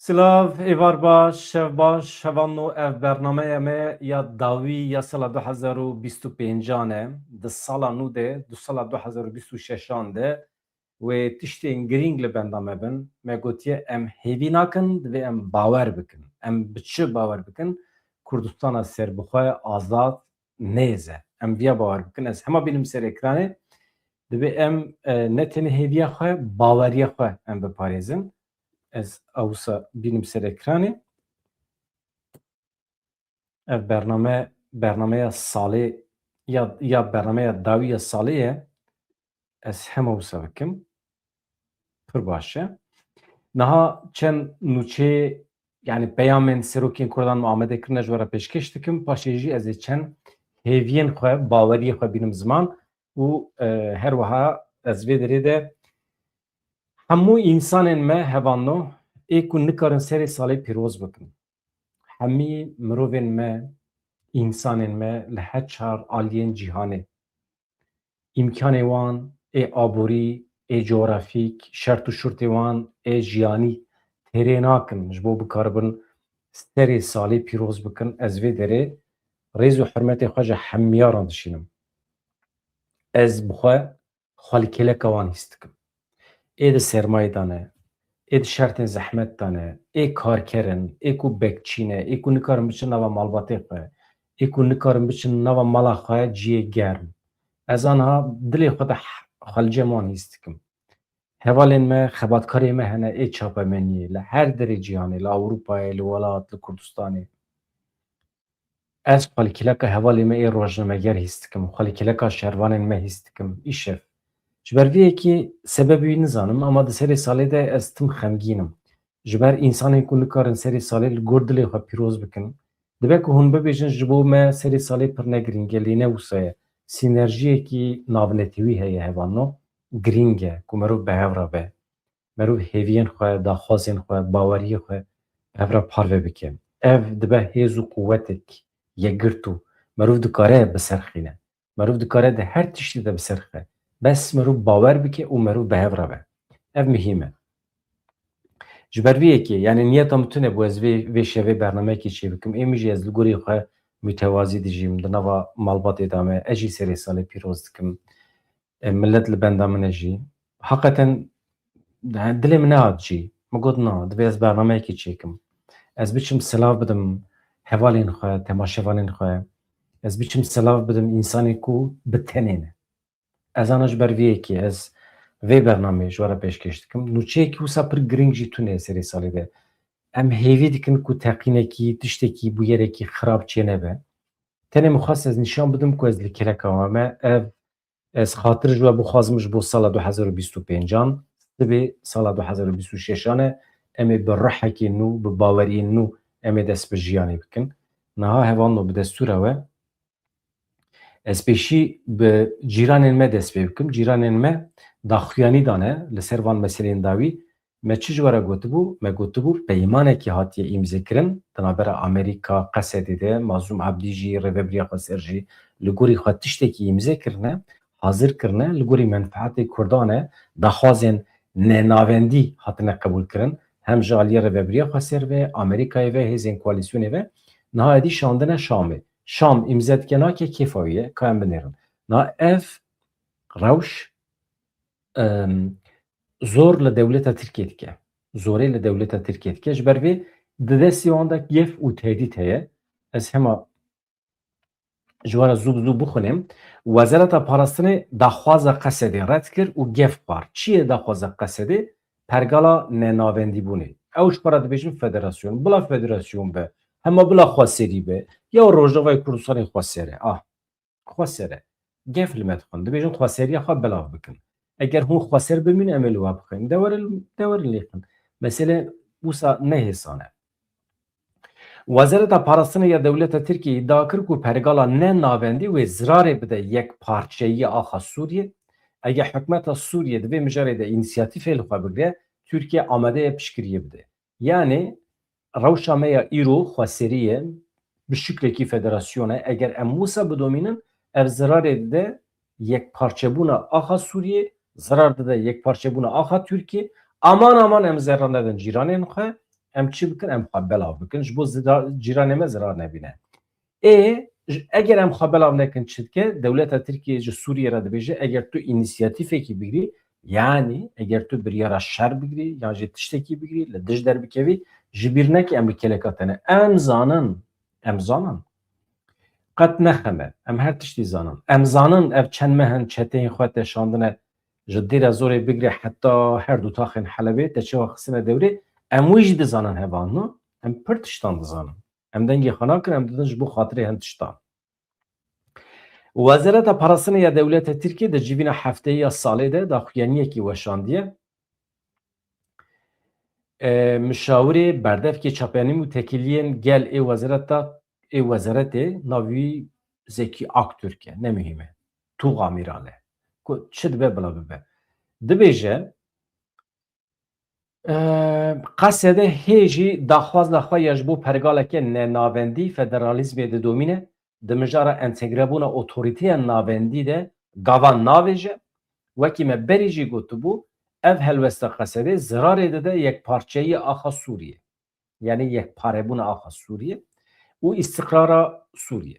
Silav, êvar baş, şev baş, şevanno ev bernameya me ya dawî ya sala 2025 e di sala nû de du sala 2026 de wê tiştên girîng li benda me bin. Me gotiye em hêvî nakin divê em bawer bikin. Em bi çi bawer bikin? Kurdistana serbixwe azad nêze. Em viya bawer bikin. Ez hema bînim ser ekranê divê em ne tenê hêviya xwe baweriya xwe em biparêzin. Ez awsa bînim ser ekranê. Ev bernameya salê ya bernameya dawî ya salê ye. Ez hema wisa bikim. Pir baş e. Niha çend nûçe yani peyamên Serokên Kurdan me amade kirine ji we re pêşkêş dikim. Paşê jî ez ê çend hêviyên xwe, baweriyê xwe bînim ziman û her wiha ez vê derê de hemû însanên me hevano ê ku nikarin serê salê pîroz bikin. Hemî mirovên me, însanên me li her çar aliyên cîhanê îmkanê wan ê aborî, ê coğrafîk, şert û şurtê wan ê jiyanî têrê nakin ji bo bikaribin serê salê pîroz bikin. Ez vê derê rêz û hirmetê xwe ji hemiyaran dişînim. Ez bi xwe xalîkeleka wan hîs dikim. Ê di sermayê de ne, ê di şertên zehmet de ne, ê karkerin, ê ku bekçîne, ê ku nikarin biçin nava malbatê xwe, ê ku nikarin biçin nava mala xwe ciyê germ. Ez aniha dilê xwe de xelcem wan hîs dikim. Hevalên me, xebatkarê me hene ê çapemeniyê li her derê cîhanê, li Ewropayê, li welat, li Kurdistanê. Ez xalîkeleka hevalê me ê rojnameger hîs dikim, xalîkeleka şervanên me hîs dikim. Îşev. Ji ber vê yekî sebebê wî nizanim ama di serê salê de ez tim xemgîn im. Ji ber însanên ku nikarin serê salê li gor dilê xwe pîroz bikin. Dibe ku hûn bibêjin ji bo me serê salê pir ne girîng e, lê ne wisa ye. Sînerjiyekî navnetewî heye hevano, girîng e ku mirov bi hev re be. Mirov hêviyên xwe, daxwazên xwe, baweriyê xwe bi hev re parve bike. Ev dibe hêz û quwetek yekgirt û mirov dikare biserxîne. Mirov dikare di her tiştî de biserxe. Bes mirov bawer bike û mirov bi hev re be. Ev mihîm e. Ji ber vê yekê yani niyeta min tune bû ez vê şevê bernameyekê çê bikim. Êmî jî ez li gorî xwe mütewazî dijîm di nava malbatê de me. Ez jî serê salê pîroz dikim. Millet li benda min e jî. Heqeten dilê min nehat jî. Min got na divê ez bernameyekê çêkim. Ez biçim silav bidim hevalên xwe, temaşevanên xwe. Ez biçim silav bidim însanê ku bi tenê ne. Ez ana ji ber vê yekê ez vê bernameyê ji we re pêşkêş dikim. Nûçeyekî wisa pir girîng jî tune serê salê de. Em hêvî dikin ku teqînekî, tiştekî bû yerekî xirab çê nebe. Tenê min xwest ez nîşan bidim ku ez li kereka me ev ez xatir ji we bixwazim ji bo sala 2025 sibê sala 2026 e em ê bi rihekê nû, bi baweriyên nû em ê dest bi jiyanê bikin. Niha hevano bi destûra we ez pêşî bi cîranên me dest pê bikim. Cîranên me daxuyanî dane li ser van meselên dawî. Me çi ji we re gotibû? Me gotibû peymanekî hatiye îmzêkirin di navbera Amerîka, Qesedê de Mazlûm Ebdî jî rêveberiya xwe ser jî li gorî xwe tiştekî îmzê kirine, hazir kirine li gorî menfaetê Kurdan e daxwazên nenavendî hatine qebûlkirin. Hem ji aliyê rêveberiya xwe ser ve Amerîkayê ve hêzên koalîsyonê ve niha êdî şandine Şamê. Şam îmze dike nake kêfa wî ye ka em binêrin. Niha ev rewş zor li dewleta Tirkiye dike. Zorê li dewleta Tirkiye dike. Ji ber vê di destê wan de gef û tehdît heye. Ez hema ji we re zû bi zû bixwînim. Wezareta Parastinê daxwaza Qesedê red kir û gef xwar. Çi ye daxwaza Qesedê? Pergala nenavendîbûnê. Ew ji para dibêjin federasyon. Bila federasyon be. Hema bila xweserî be. Ya Rojavayê Kurdistanê xweser e. Xweser e. Gef li me dixwin. Dibêjin xweseriya xwe belav bikin. Eger hûn xweser bimîn em ê li we bixwin. Dewerin lêxin. Mesele wisa nehêsan e. Wezareta Parastinê ya dewleta Tirkiyeyê iddia kir ku pergala nenavendî wê zirarê bide yekparçeyî axa Sûriye. Eger hikûmeta Sûriye di vê mijarê de înîsyatîfê li xwe bigire, Tirkiye amade ye piştgiriyê bide. Yani rewşa me ya îro xweserî ye bi şiklekî federasyon e. Eger em wisa bidomînin ev zirarê dide yekparçebûna axa Sûriye, zirar dide yekparçebûna axa Tirkiye. Aman em zerran nedin cîranên xwe, em çi bikin em xwe belav bikin ji bo cîranê me zirar nebîne. Eger em xwe belav nekin çi dike dewleta Tirkiye ji Sûriye re dibêje eger tu înisiyatîfekî bigirî yani eger tu biryara şer bigirî yan jî tiştekî bigirî li dij derbikevî ji bîr neke em bi keleka te ne. Em zanin qet nexeme em her tiştî zanin. Em zanin ev çend mehin çeteyên xwe te şandine ji dêra zorê bigire heta her du taxên Helebê te çawa xistine dewrê em wî jî dizanin hevan em pir tiştan dizanin. Em dengê xwe nakin em didin ji bo xatirê hin tiştan. Wezareta Parastina ya Dewleta Tirkiye di civîna hefteyî ya salê de daxuyaniyekî weşandiye müşawirê berdevkê çapanî û tekiliyên gel ê wezaretê navî Zeki Aktürk e ne mühim e Tuğa Miran e ku çi dibe bila bibe dibêje qesede hêjî daxwazla xwe ya ji bo pergaleke nenavendî federalîzmê didomîne di mijara entegrebûna otorîteya navendî de gavan navêje wekî me berî jî gotibû ev helwesta qesedê zirarê dide yekparçeyî axa Sûriye yani yekparebûna axa Sûriye û îstiqrara Sûriye.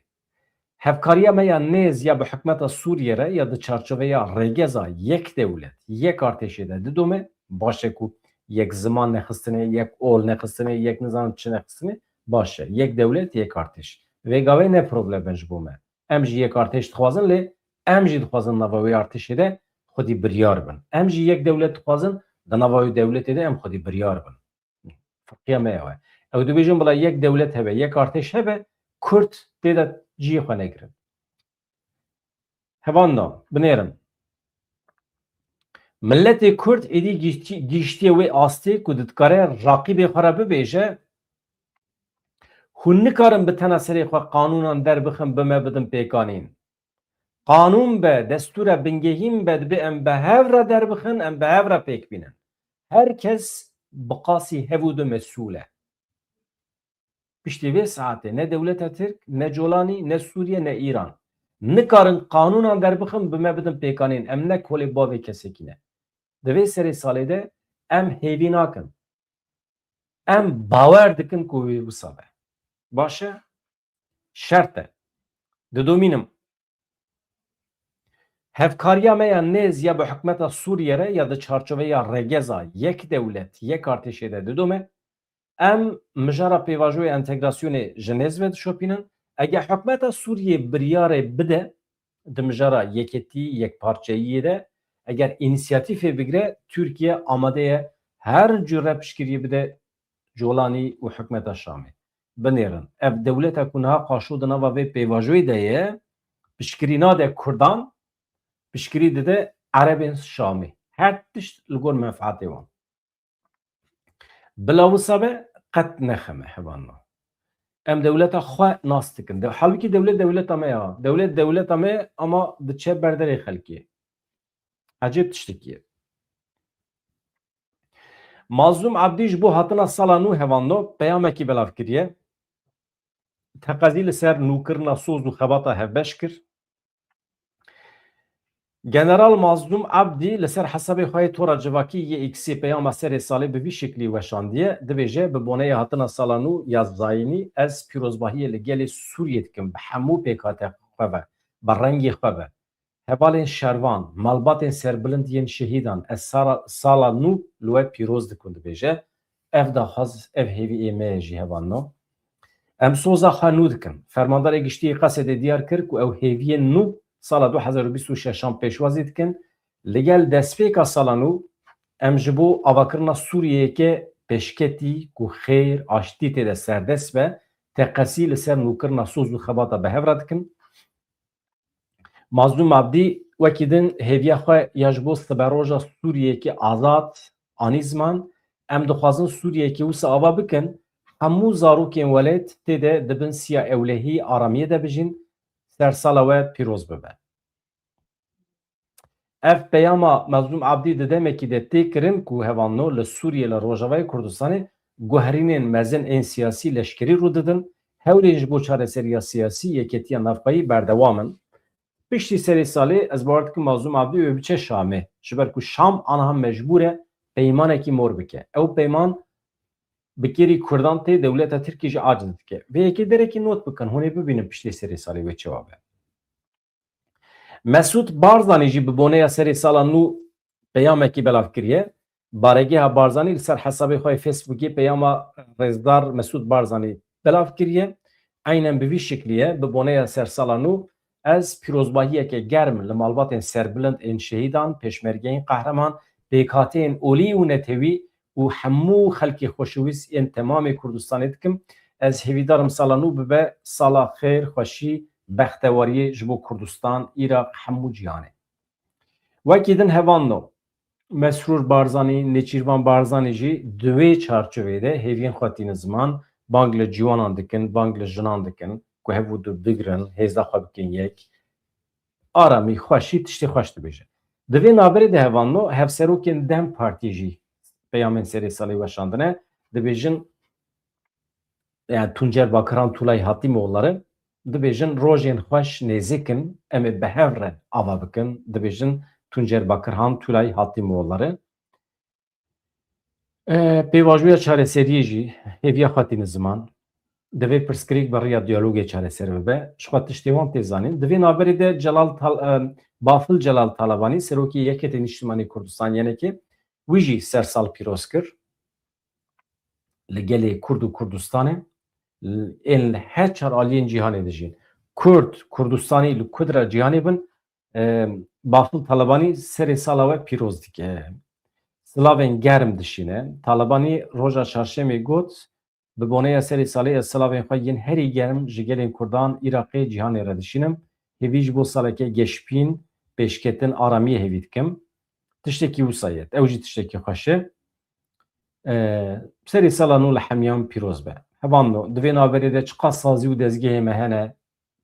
Hevkariya me ya nêz ya bi hikûmeta Sûriye re ya di çarçoveya rêgeza yek dewlet yek artêşê de didome baş e ku yek ziman nexistinê yek ol nexistinê yek nizanim çi nexistinê baş e yek dewlet yek artêş vê gavê ne problemen ji bo me em jî yek artêş dixwazin lê em jî dixwazin nava wê artêşê de xwedî biryar bin em jî yek dewlet dixwazin di nava wê dewletê de em xwedî biryar bin firqiya me ew e ew dibêjin bila yek dewlet hebe yek artêş hebe Kurd tê de ciyê xwe negirin hevan da binêrin milletê Kurd êdî gîştiye wê astê ku dikare raqîbê xwe re bibêje hûn nikarin bi tena serê xwe qanûnan derbixin bi me bidin pêkanîn qanûn be destûra bingehîn be dibe em bi hev re derbixin em bi hev re pêk bînin herkes bi qasî hevû de mesûl e piştî vê saetê ne dewleta Tirk ne Colanî ne Sûriye ne İran nikarin qanûnan derbixin bi me bidin pêkanîn em ne kolê bavê kesekî ne di vê serê salê de em hêvî nakin em bawer dikin ku wê wisa be baş e şert e didomînim hevkariya me ya nêz ya bi hikûmeta Sûriye re ya di çarçoveya rêgeza yek dewlet yek artêşê de didome em mijara pêvajoyê entegrasyonê ji nêz ve dişopînin eger hikûmeta Sûriye biryarê bide di mijara yeketî yekparçeyiyê de eger înisiyatîfê bigire Tirkiye amade ye her cure piştgiriyê bide Colanî û hikûmeta Şamê binêrin ev dewleta ku niha qaşû di nava vê pêvajoyê de ye piştgirî nade Kurdan piştgirî dide Erebên Şamê her tişt li gor menfaetê wan bila wisa be qet nexeme hevan em dewleta xwe nas dikin halbuki dewleta me ya dewleta me ama diçe berderê xelkê ecêb tiştekî ye Mazlûm Ebdî ji bo hatina sala nû hevando peyamekî belav kiriye teqezî li ser nûkirina soz û xebata hevbeş kir General Mazlûm Ebdî li ser hesabê xwe tora civakî yê Xê peyama serê salê bi vî şeklî weşandiye dibêje bi boneyê hatina sala nû ya zayînî ez pîrozbahiyê li gelê Sûriyê dikim bi hemû pêkhatê xwe ve bi rengê xwe ve hevalên şervan malbatên serbilind yên şehîdan ez sala nû li we pîroz dikim dibêje ev daxwaz ev hêvî ê me ye jî hevan em soza xwe nû dikin fermandarê giştiyê Qesedê diyar kir ku ew hêviyên nû sala 2026 pêşwazî dikin li gel destpêka sala nû em ji bo avakirina Sûriyeyeke pêşketî ku xêr aştî tê de serdest be teqesî li ser nûkirina soz û xebata bi hev re dikin Mazlûm Ebdî wekî din hêviya xwe ya ji bo siberoja Sûriyeyekî azad anî ziman em dixwazin Sûriyeyekî wisa ava bikin hemû zarokên welêt tê de dibin siya ewlehî aramiyê de bijîn ser sala we pîroz bibe ev peyama Mazlûm Ebdî di demekî de tê kirin ku hevanno li Sûriye li Rojavayê Kurdistanê guherînên mezin ên siyasî leşkerî rû didin hewlên ji bo çareseriya siyasî yeketiya navxweyî berdewam in piştî serê salê ez bawer dikim Mazlûm Ebdî wê biçe Şamê ji ber ku Şam aniha mecbûr e peymanekî mor bike ew peyman بکری کردان تی دولت ترکی جی عاجز دکه و یکی درکی نوت بکن هونه ببینیم پشتی سری سالی و چه وابه مسعود بارزانی جی ببونه یا سری سالا نو پیامه کی بلاف کریه بارگی ها بارزانی لسر حسابی خواه فیسبوکی پیاما رزدار مسعود بارزانی بلاف کریه aynen به وی شکلیه ببونه یا سر سالا نو از پیروزباهیه که گرم لمالبات سربلند این شهیدان پیشمرگین قهرمان بیکاتین اولی و نتوی و همو خلکی خوشویس این تمام کردستانی دکم از هیویدارم سالا نو ببه سالا خیر خوشی بختواری جبو کردستان عراق همو جیانه وکی دن هوان نو مسرور بارزانی نچیروان بارزانی جی دوی چارچوبه ده هیوین خواتین زمان بانگل جوانان دکن بانگل جنان دکن که هفو دو بگرن هزده خواه بکن یک آرامی خوشی تشتی خوش دبیجه دوی نابری ده هوان نو هفسروکن دم پارتی جی پیامن سری سالی وشاندنه دبیجن yani Tuncer Bakıran Tulay Hatimoğulları dibêjin rojên xweş nêzîkin em ê bi hev re ava bikin dibêjin Tuncer Bakırhan Tulay Hatimoğulları pêvajoya çareseriyê jî hêviya xwetîne ziman divê pirsgirêk bi rêya diyalogê çareser bibe ji xwe tiştê wan tê zanîn divê naberê de Bafıl Celal Talabanî serokê Yeketê Niştimanî Kurdistan yenekê wî jî sersal pîroz kir li gelê Kurd û Kurdistanê el her çar aliyên cîhanê dijîn Kurd Kurdistanî li kudra cîhanê bin Bafıl Talabanî serê sala we pîroz dike Slavên germ dişîne Talabanî roja çarşemê got bi boneya serê salê ez silavên xwe yên herî germ ji gelên Kurdan Iraqê cîhanê re dişînim hêvî ji bo saleke geşpîn pêşketin aramiyê hêvî dikim tiştekî wisa ye ew jî tiştekî xweş e serê sala nû li hemyan pîroz be hevan no divê naberê de çiqa sazî û dezgehê me hene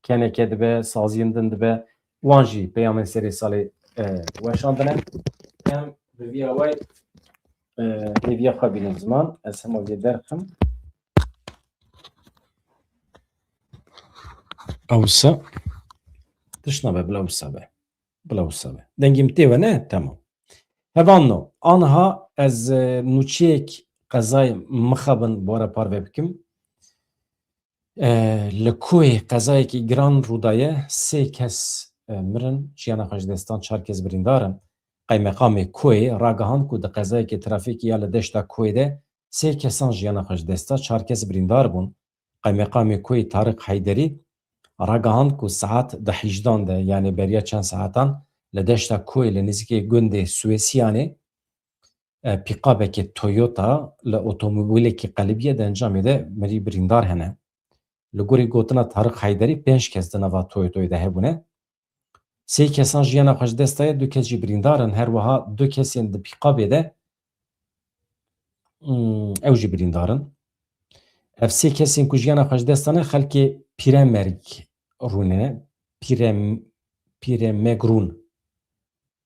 keneke dibe saziyên din dibe wan jî peyamên serê salê weşandine em bi vîya we hêviya xwe bînin ziman ez hema vê derxim Ewsa tiş nabe bila wisa be bila wisa be dengî min tê we ne temam hevan no aniha ez nûçeyek qezayê mixabin bora parve bikim li Kuê qezayekî giran rûdaye sê kes mirin jiyana xwe ji destan çar kes birîndarin Qaymeqamê Kuê ragihand ku di qezayekî trafîkî ya li deşta Kuê de sê kesan jiyana xwe ji desta çar kes birîndar bûn Qaymeqamê Kuê Tarık Heyderî ragihand ku saet di hîjdan de yani beriya çend saetan li deşta Kuê li nêzîkê gundê Swêsyanê pîqabekê Toyota li otomobîlekî qelibiyê de encamê de mirî birîndar hene li gorî gotina Tarık Heyderî 5 kes di nava Toyotayê de hebûne sê kesan jiyana xwe ji dest daye 2 kes jî birîndarin her wiha 2 kesên di pîqabê de ew jî birîndarin ev sê kesên ku jiyana xwe ji dest dane xelkê pîremerg rûne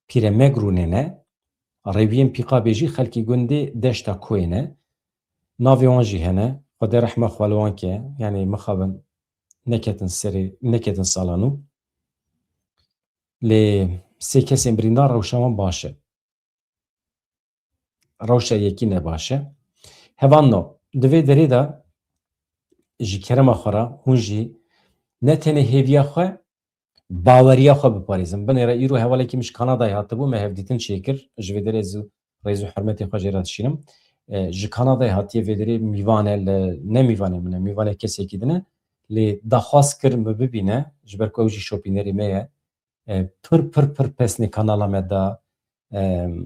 pîremegrûnê ne rêviyên pîqabê jî xelkî gundê deşta Kuê ne navê wan jî hene Xwedê rehma xwe li wan ke yani mixabin neketin sala nû lê sê kesên birîndar rewşa wan baş e rewşa yekî ne baş e hevan no di vê derê de ji kerema xwe re hûn jî ne tenê hêviya xwe baweriya xwe biparêzin binêre îro hevalekî min ji Kanadayê hatibû me hevdîtin çêkir ji vê derê ez rêz û hurmetê xwe jê re dişînim ji Kanadayê hatiye vê derê mîvan e li ne mîvanê min e mîvanê kesekî din e lê daxwaz kir me bibîne ji ber ku ew jî şopînerê me ye pir pesnê kanala me da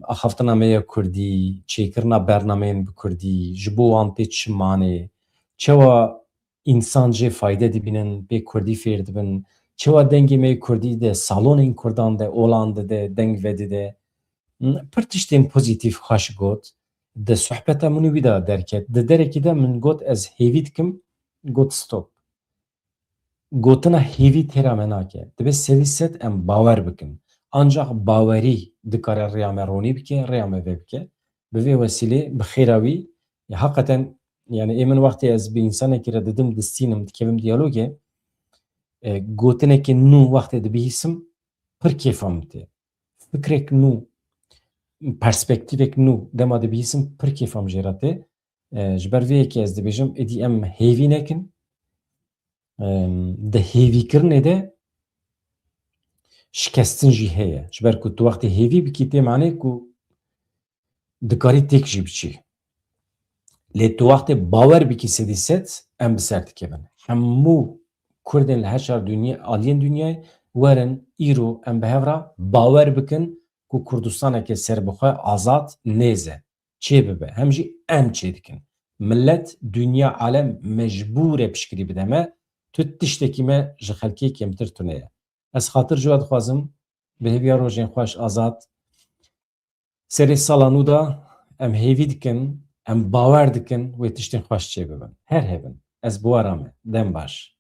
axaftina me ya Kurdî çêkirina bernameyên bi Kurdî ji bo wan tê çimanê çawa însan jê fayde dibînin bê Kurdî fêr dibin çawa dengê me Kurdî de salonên Kurdan de olan dide deng vedide pir tiştên pozîtîv xweş got di sohbeta min û wî de derket di derekî de min got ez hêvî dikim got stop gotina hêvî têra me nake dibe sedî sed em bawer bikin ancak bawerî dikare rêya me ronî bike rêya me vê bike bi vê wesilê bi xêra wî heqeten yani ê min wextê ez bi însanekî re didim distînim dikevim diyalogê gotinekî nû wextê dibihîsim pir kêfa min tê fikrek nû perspektîvek nû dema dibihîsim pir kêfa min jê re tê ji ber vê yekê ez dibêjim êdî em hêvî nekin, di hêvîkirinê de şikestin jî heye. Ji ber ku tu wextê hêvî bikî tê manê ku dikarî têk jî biçî. Lê tu wextê bawer bikî sedî sed, em bi ser dikevin. Hemû Kurdên li heşar aliyên dunyayê werin îro em bi hev re bawer bikin ku Kurdistaneke serbixwe azad nêze. Çê bibe. Hem jî em çê dikin. Millet, dunya, alem mecbûr e piştgirî bide me, tu tiştekî me ji xelkê kêmtir tune ye. Ez xatir ji we dixwazim bi hêviya rojên xweş azad serê sala nû da em hêvî dikin, em bawer dikin wê tiştên xweş çê bibin. Her hevin. Ez bi we re me. Dem baş.